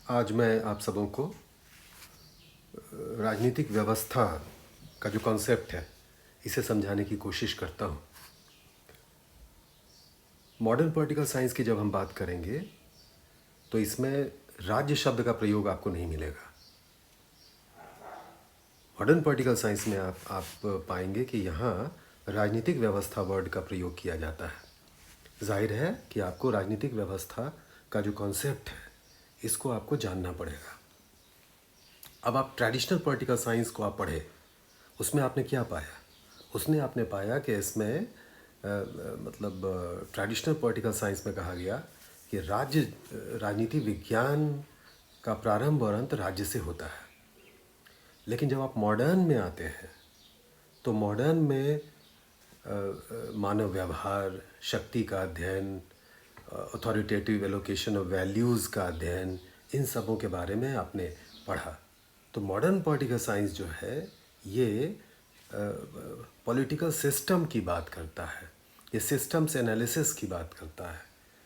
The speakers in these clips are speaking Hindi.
आज मैं आप सबों को राजनीतिक व्यवस्था का जो कॉन्सेप्ट है इसे समझाने की कोशिश करता हूँ। मॉडर्न पॉलिटिकल साइंस की जब हम बात करेंगे तो इसमें राज्य शब्द का प्रयोग आपको नहीं मिलेगा। मॉडर्न पॉलिटिकल साइंस में आप पाएंगे कि यहाँ राजनीतिक व्यवस्था वर्ड का प्रयोग किया जाता है। जाहिर है कि आपको राजनीतिक व्यवस्था का जो कॉन्सेप्ट है इसको आपको जानना पड़ेगा। अब आप ट्रेडिशनल पॉलिटिकल साइंस को आप पढ़े, उसमें आपने क्या पाया? उसने आपने पाया कि इसमें ट्रेडिशनल पॉलिटिकल साइंस में कहा गया कि राजनीति विज्ञान का प्रारंभ और अंत राज्य से होता है। लेकिन जब आप मॉडर्न में आते हैं तो मॉडर्न में मानव व्यवहार, शक्ति का अध्ययन, अथॉरिटेटिव एलोकेशन ऑफ वैल्यूज़ का अध्ययन, इन सबों के बारे में आपने पढ़ा। तो मॉडर्न पॉलिटिकल साइंस जो है ये पॉलिटिकल सिस्टम की बात करता है, ये सिस्टम्स एनालिसिस की बात करता है।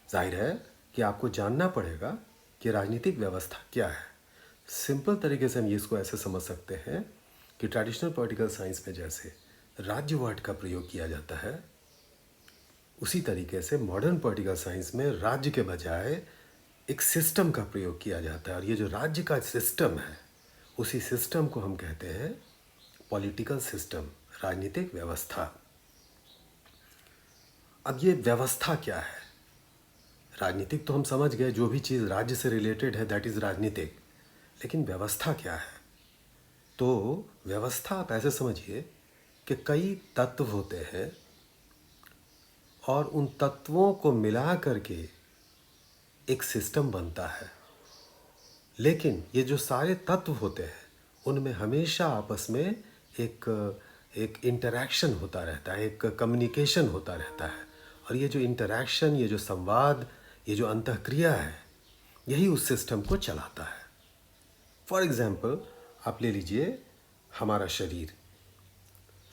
जाहिर है कि आपको जानना पड़ेगा कि राजनीतिक व्यवस्था क्या है। सिंपल तरीके से हम इसको ऐसे समझ सकते हैं कि ट्रेडिशनल पॉलिटिकल साइंस में जैसे राज्य वर्ड का प्रयोग किया जाता है, उसी तरीके से मॉडर्न पॉलिटिकल साइंस में राज्य के बजाय एक सिस्टम का प्रयोग किया जाता है। और ये जो राज्य का सिस्टम है उसी सिस्टम को हम कहते हैं पॉलिटिकल सिस्टम, राजनीतिक व्यवस्था। अब ये व्यवस्था क्या है? राजनीतिक तो हम समझ गए, जो भी चीज़ राज्य से रिलेटेड है दैट इज़ राजनीतिक। लेकिन व्यवस्था क्या है? तो व्यवस्था आप ऐसे समझिए कि कई तत्व होते हैं और उन तत्वों को मिला करके एक सिस्टम बनता है। लेकिन ये जो सारे तत्व होते हैं उनमें हमेशा आपस में एक इंटरैक्शन होता रहता है, एक कम्युनिकेशन होता रहता है। और ये जो इंटरैक्शन, ये जो संवाद, ये जो अंतःक्रिया है, यही उस सिस्टम को चलाता है। फॉर एग्ज़ाम्पल आप ले लीजिए हमारा शरीर,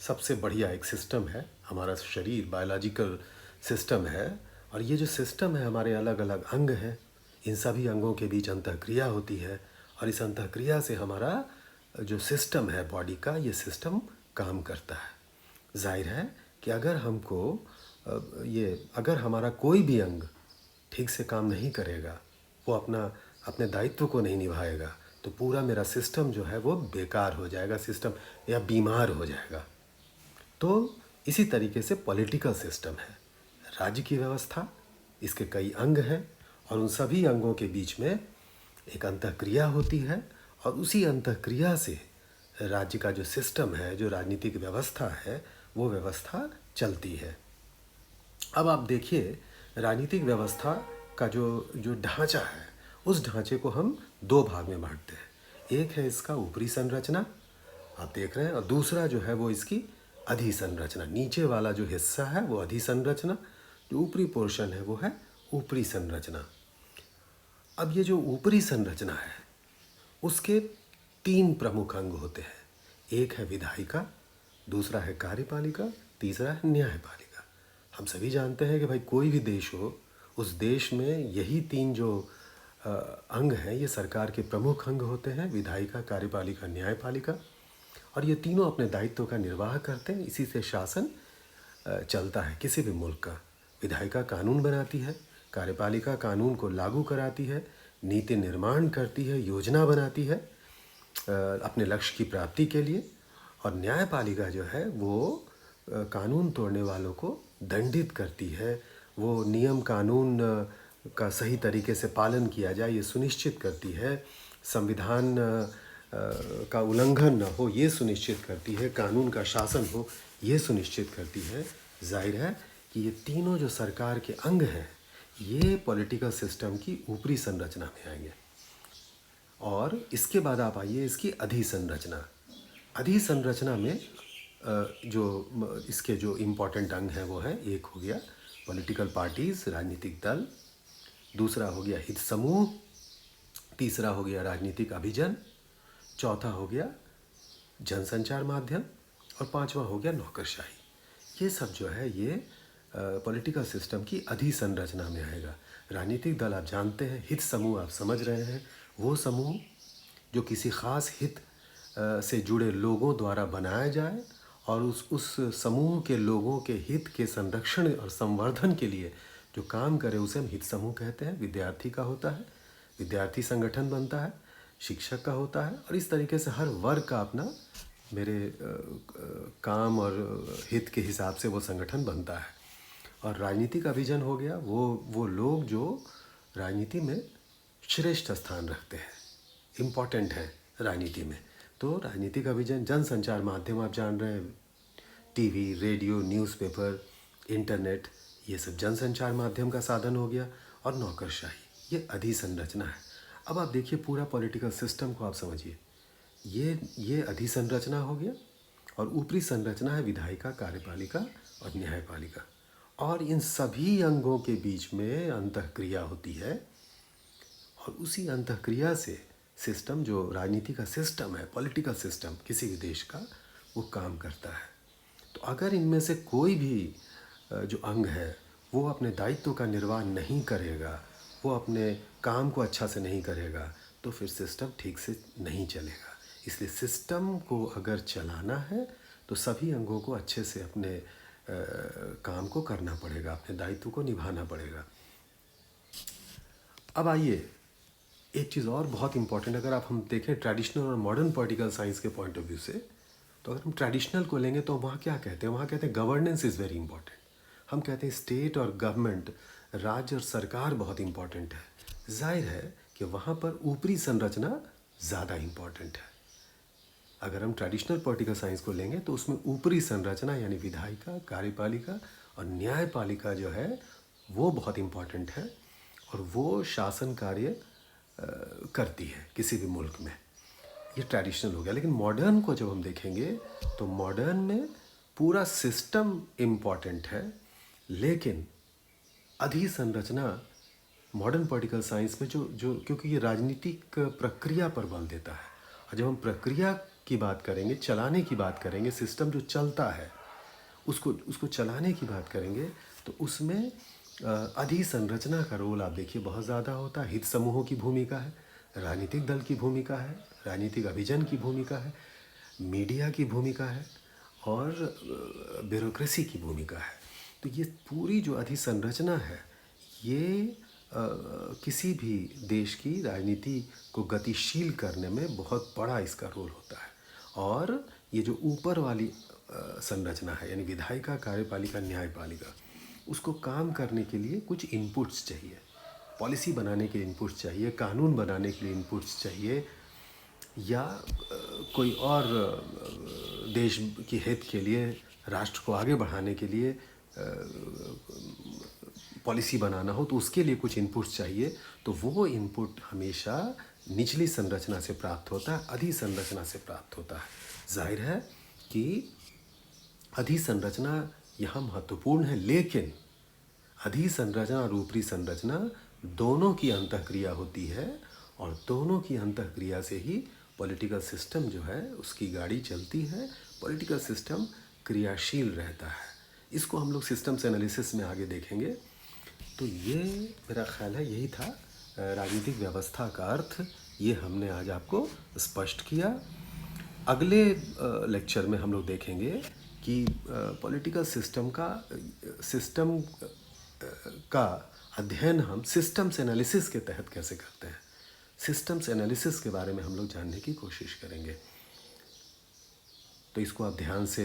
सबसे बढ़िया एक सिस्टम है हमारा शरीर, बायोलॉजिकल सिस्टम है। और ये जो सिस्टम है, हमारे अलग अलग अंग हैं, इन सभी अंगों के बीच अंतःक्रिया होती है। और इस अंतःक्रिया से हमारा जो सिस्टम है बॉडी का, ये सिस्टम काम करता है। जाहिर है कि अगर अगर हमारा कोई भी अंग ठीक से काम नहीं करेगा, वो अपने दायित्व को नहीं निभाएगा, तो पूरा मेरा सिस्टम जो है वो बेकार हो जाएगा, सिस्टम या बीमार हो जाएगा। तो इसी तरीके से पॉलिटिकल सिस्टम है, राज्य की व्यवस्था, इसके कई अंग हैं और उन सभी अंगों के बीच में एक अंतःक्रिया होती है। और उसी अंतःक्रिया से राज्य का जो सिस्टम है, जो राजनीतिक व्यवस्था है, वो व्यवस्था चलती है। अब आप देखिए राजनीतिक व्यवस्था का जो ढांचा है, उस ढांचे को हम दो भाग में बांटते हैं। एक है इसका ऊपरी संरचना, आप देख रहे हैं, और दूसरा जो है वो इसकी अधिसंरचना। नीचे वाला जो हिस्सा है वो अधिसंरचना, जो ऊपरी पोर्शन है वो है ऊपरी संरचना। अब ये जो ऊपरी संरचना है उसके तीन प्रमुख अंग होते हैं। एक है विधायिका, दूसरा है कार्यपालिका, तीसरा है न्यायपालिका। हम सभी जानते हैं कि भाई कोई भी देश हो, उस देश में यही तीन जो अंग हैं ये सरकार के प्रमुख अंग होते हैं, विधायिका, कार्यपालिका, न्यायपालिका। और ये तीनों अपने दायित्व का निर्वाह करते हैं, इसी से शासन चलता है किसी भी मुल्क का। विधायिका कानून बनाती है, कार्यपालिका कानून को लागू कराती है, नीति निर्माण करती है, योजना बनाती है अपने लक्ष्य की प्राप्ति के लिए। और न्यायपालिका जो है वो कानून तोड़ने वालों को दंडित करती है, वो नियम कानून का सही तरीके से पालन किया जाए ये सुनिश्चित करती है, संविधान का उल्लंघन न हो ये सुनिश्चित करती है, कानून का शासन हो ये सुनिश्चित करती है। जाहिर है कि ये तीनों जो सरकार के अंग हैं ये पॉलिटिकल सिस्टम की ऊपरी संरचना में आएंगे। और इसके बाद आप आइए इसकी अधिसंरचना। अधिसंरचना में इसके जो इम्पोर्टेंट अंग हैं वो है, एक हो गया पॉलिटिकल पार्टीज़, राजनीतिक दल, दूसरा हो गया हित समूह, तीसरा हो गया राजनीतिक अभिजन, चौथा हो गया जनसंचार माध्यम और पांचवा हो गया नौकरशाही। ये सब जो है ये पॉलिटिकल सिस्टम की अधिसंरचना में आएगा। राजनीतिक दल आप जानते हैं, हित समूह आप समझ रहे हैं, वो समूह जो किसी ख़ास हित से जुड़े लोगों द्वारा बनाया जाए और उस समूह के लोगों के हित के संरक्षण और संवर्धन के लिए जो काम करे उसे हम हित समूह कहते हैं। विद्यार्थी का होता है, विद्यार्थी संगठन बनता है, शिक्षक का होता है, और इस तरीके से हर वर्ग का अपना मेरे काम और हित के हिसाब से वो संगठन बनता है। और राजनीति का विजन हो गया वो लोग जो राजनीति में श्रेष्ठ स्थान रखते हैं, इम्पॉर्टेंट है राजनीति में। तो राजनीति का विजन, जनसंचार माध्यम आप जान रहे हैं, टीवी, रेडियो, न्यूज़पेपर, इंटरनेट, ये सब जनसंचार माध्यम का साधन हो गया। और नौकरशाही, ये अधिसंरचना है। अब आप देखिए पूरा पॉलिटिकल सिस्टम को आप समझिए, ये अधिसंरचना हो गया और ऊपरी संरचना है विधायिका, कार्यपालिका और न्यायपालिका। और इन सभी अंगों के बीच में अंतःक्रिया होती है और उसी अंतःक्रिया से सिस्टम, जो राजनीति का सिस्टम है, पॉलिटिकल सिस्टम किसी भी देश का, वो काम करता है। तो अगर इनमें से कोई भी जो अंग है वो अपने दायित्व का निर्वाह नहीं करेगा, वो अपने काम को अच्छा से नहीं करेगा, तो फिर सिस्टम ठीक से नहीं चलेगा। इसलिए सिस्टम को अगर चलाना है तो सभी अंगों को अच्छे से अपने काम को करना पड़ेगा, अपने दायित्व को निभाना पड़ेगा। अब आइए एक चीज़ और बहुत इम्पॉर्टेंट, अगर आप हम देखें ट्रेडिशनल और मॉडर्न पॉलिटिकल साइंस के पॉइंट ऑफ व्यू से, तो अगर हम ट्रेडिशनल को लेंगे तो वहाँ क्या कहते हैं, वहाँ कहते हैं गवर्नेंस इज़ वेरी इंपॉर्टेंट। हम कहते हैं स्टेट और गवर्नमेंट, राज्य और सरकार बहुत इंपॉर्टेंट है। जाहिर है कि वहाँ पर ऊपरी संरचना ज़्यादा इम्पॉर्टेंट है। अगर हम ट्रेडिशनल पॉलिटिकल साइंस को लेंगे तो उसमें ऊपरी संरचना यानी विधायिका, कार्यपालिका और न्यायपालिका जो है वो बहुत इम्पॉर्टेंट है और वो शासन कार्य करती है किसी भी मुल्क में। ये ट्रेडिशनल हो गया। लेकिन मॉडर्न को जब हम देखेंगे तो मॉडर्न में पूरा सिस्टम इम्पॉर्टेंट है, लेकिन अधिसंरचना मॉडर्न पॉलिटिकल साइंस में जो क्योंकि ये राजनीतिक प्रक्रिया पर बल देता है, और जब हम प्रक्रिया की बात करेंगे, चलाने की बात करेंगे, सिस्टम जो चलता है उसको चलाने की बात करेंगे, तो उसमें अधिसंरचना का रोल आप देखिए बहुत ज़्यादा होता है। हित समूहों की भूमिका है, राजनीतिक दल की भूमिका है, राजनीतिक अभिजन की भूमिका है, मीडिया की भूमिका है और ब्यूरोक्रेसी की भूमिका है। तो ये पूरी जो अधिसंरचना है ये किसी भी देश की राजनीति को गतिशील करने में बहुत बड़ा इसका रोल होता है। और ये जो ऊपर वाली संरचना है यानी विधायिका, कार्यपालिका, न्यायपालिका, उसको काम करने के लिए कुछ इनपुट्स चाहिए, पॉलिसी बनाने के लिए इनपुट्स चाहिए, कानून बनाने के लिए इनपुट्स चाहिए, या कोई और देश के हित के लिए, राष्ट्र को आगे बढ़ाने के लिए पॉलिसी बनाना हो तो उसके लिए कुछ इनपुट्स चाहिए। तो वो इनपुट हमेशा निचली संरचना से प्राप्त होता है, अधिसंरचना से प्राप्त होता है। जाहिर है कि अधिसंरचना यहाँ महत्वपूर्ण है, लेकिन अधिसंरचना और ऊपरी संरचना दोनों की अंतःक्रिया होती है और दोनों की अंतःक्रिया से ही पॉलिटिकल सिस्टम जो है उसकी गाड़ी चलती है, पॉलिटिकल सिस्टम क्रियाशील रहता है। इसको हम लोग सिस्टम्स एनालिसिस में आगे देखेंगे। तो ये मेरा ख्याल है यही था राजनीतिक व्यवस्था का अर्थ, ये हमने आज आपको स्पष्ट किया। अगले लेक्चर में हम लोग देखेंगे कि पॉलिटिकल सिस्टम का अध्ययन हम सिस्टम्स एनालिसिस के तहत कैसे करते हैं। सिस्टम्स एनालिसिस के बारे में हम लोग जानने की कोशिश करेंगे। तो इसको आप ध्यान से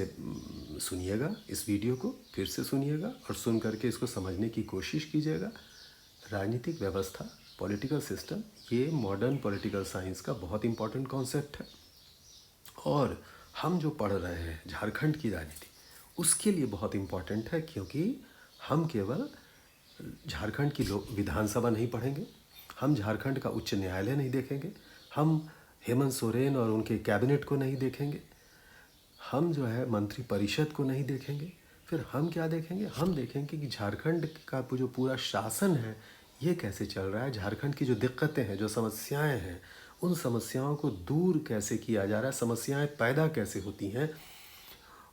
सुनिएगा, इस वीडियो को फिर से सुनिएगा और सुन करके इसको समझने की कोशिश कीजिएगा। राजनीतिक व्यवस्था, पॉलिटिकल सिस्टम, ये मॉडर्न पॉलिटिकल साइंस का बहुत इम्पॉर्टेंट कॉन्सेप्ट है और हम जो पढ़ रहे हैं झारखंड की राजनीति उसके लिए बहुत इम्पॉर्टेंट है, क्योंकि हम केवल झारखंड की विधानसभा नहीं पढ़ेंगे, हम झारखंड का उच्च न्यायालय नहीं देखेंगे, हम हेमंत सोरेन और उनके कैबिनेट को नहीं देखेंगे, हम जो है मंत्री परिषद को नहीं देखेंगे। फिर हम क्या देखेंगे? हम देखेंगे कि झारखंड का जो पूरा शासन है ये कैसे चल रहा है, झारखंड की जो दिक्कतें हैं, जो समस्याएं हैं, उन समस्याओं को दूर कैसे किया जा रहा है, समस्याएं पैदा कैसे होती हैं,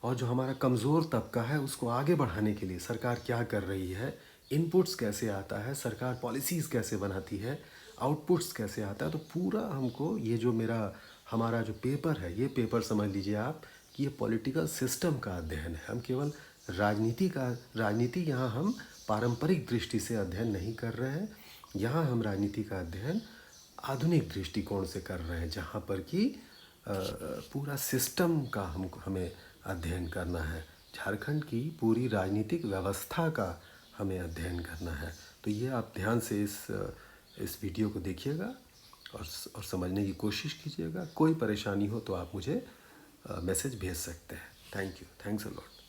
और जो हमारा कमज़ोर तबका है उसको आगे बढ़ाने के लिए सरकार क्या कर रही है, इनपुट्स कैसे आता है, सरकार पॉलिसीज़ कैसे बनाती है, आउटपुट्स कैसे आता है। तो पूरा हमको ये जो हमारा जो पेपर है, ये पेपर समझ लीजिए आप कि ये पॉलिटिकल सिस्टम का अध्ययन है। हम केवल राजनीति यहाँ हम पारंपरिक दृष्टि से अध्ययन नहीं कर रहे हैं। यहाँ हम राजनीति का अध्ययन आधुनिक दृष्टिकोण से कर रहे हैं, जहाँ पर कि पूरा सिस्टम का हमें अध्ययन करना है। झारखंड की पूरी राजनीतिक व्यवस्था का हमें अध्ययन करना है। तो ये आप ध्यान से इस वीडियो को देखिएगा और समझने की कोशिश कीजिएगा। कोई परेशानी हो तो आप मुझे मैसेज भेज सकते हैं। Thank you, thanks a lot.